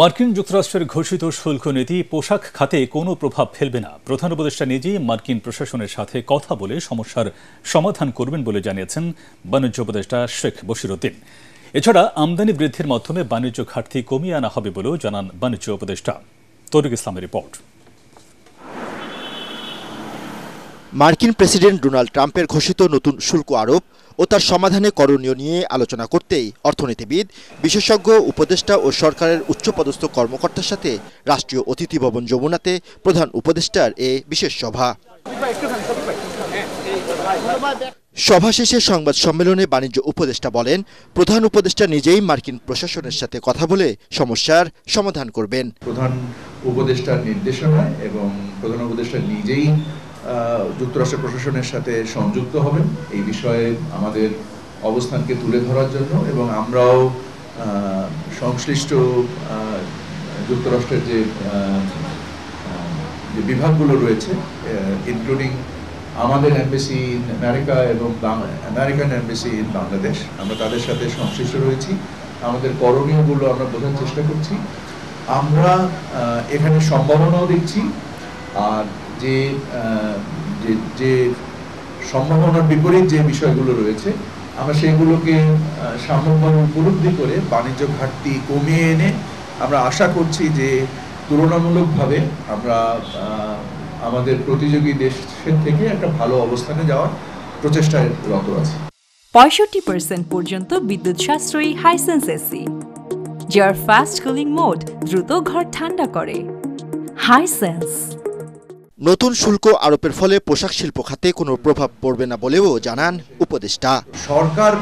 মার্কিন যুক্তরাষ্ট্রের ঘোষিত শুল্ক নীতি পোশাক খাতে কোনো প্রভাব ফেলবে না। প্রধান উপদেষ্টা নিজেই মার্কিন প্রশাসনের সাথে কথা বলে সমস্যার সমাধান করবেন বলে জানিয়েছেন বাণিজ্য উপদেষ্টা শেখ বশিরউদ্দিন। এছাড়া আমদানি বৃদ্ধির মাধ্যমে বাণিজ্য ঘাটতি কমিয়ে আনা হবে বলেও জানান বাণিজ্য উপদেষ্টা। তরিক ইসলামের রিপোর্ট। মার্কিন প্রেসিডেন্ট ডোনাল্ড ট্রাম্পের ঘোষিত নতুন শুল্ক আরোপ ও তার সমাধানে করণীয় নিয়ে আলোচনা করতেই অর্থনীতিবিদ, বিশেষজ্ঞ, উপদেষ্টা ও সরকারের উচ্চপদস্থ কর্মকর্তার সাথে রাষ্ট্রীয় অতিথি ভবন যমুনাতে প্রধান উপদেষ্টার এ বিশেষ সভা। সভা শেষে সংবাদ সম্মেলনে বাণিজ্য উপদেষ্টা বলেন, প্রধান উপদেষ্টা নিজেই মার্কিন প্রশাসনের সাথে কথা বলে সমস্যার সমাধান করবেন। প্রধান উপদেষ্টার নির্দেশনায় এবং প্রধান উপদেষ্টা নিজেই যুক্তরাষ্ট্র প্রশাসনের সাথে সংযুক্ত হবেন এই বিষয়ে আমাদের অবস্থানকে তুলে ধরার জন্য, এবং আমরাও সংশ্লিষ্ট যুক্তরাষ্ট্রের যে বিভাগগুলো রয়েছে, ইনক্লুডিং আমাদের এমবেসি ইন আমেরিকা এবং আমেরিকান এমবেসি ইন বাংলাদেশ, আমরা তাদের সাথে সংশ্লিষ্ট রয়েছি। আমাদের করণীয়গুলো আমরা বোঝার চেষ্টা করছি। আমরা এখানে সম্ভাবনাও দেখছি, আর যে সম্ভাবনার বিপরীত যে বিষয়গুলো রয়েছে আমরা সেগুলোকে সাম্যভাবে উপলব্ধি করে বাণিজ্য ঘাটতি কমিয়ে এনে আমরা আশা করছি যে তুলনামূলকভাবে আমরা আমাদের প্রতিযোগী দেশের থেকে একটা ভালো অবস্থানে যাওয়ার প্রচেষ্টায় রত আছি। 65% পর্যন্ত বিদ্যুৎ সাশ্রয়ী হাইসেন্স এসি, যার ফাস্ট কুলিং মোড দ্রুত ঘর ঠান্ডা করে। হাইসেন্স। নতুন শুল্ক আরোপের ফলে পোশাক শিল্প খাতে কোনো প্রভাব পড়বে না বলেও জানান উপদেষ্টা। সরকার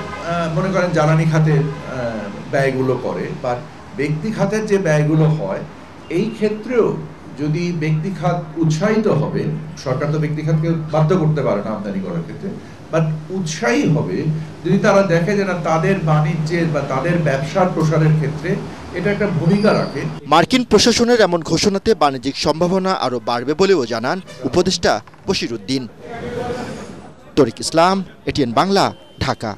মনে করেন জ্বালানি খাতের ব্যয়গুলো করে, বা ব্যক্তি খাতের যে ব্যয়গুলো হয়, এই ক্ষেত্রেও যদি ব্যক্তি খাত উৎসাহিত হবে, সরকার তো ব্যক্তি খাতকে বাধ্য করতে পারে না আমদানি করার ক্ষেত্রে, বাট উৎসাহী হবে যদি তারা দেখে যে না তাদের বাণিজ্যের বা তাদের ব্যবসার প্রসারের ক্ষেত্রে এটা একটা ভূমিকা রাখে। মার্কিন প্রশাসনের এমন ঘোষণাতে বাণিজ্যিক সম্ভাবনা আরও বাড়বে বলেও জানান উপদেষ্টা বশিরউদ্দিন। তরিক ইসলাম, এটিএন বাংলা, ঢাকা।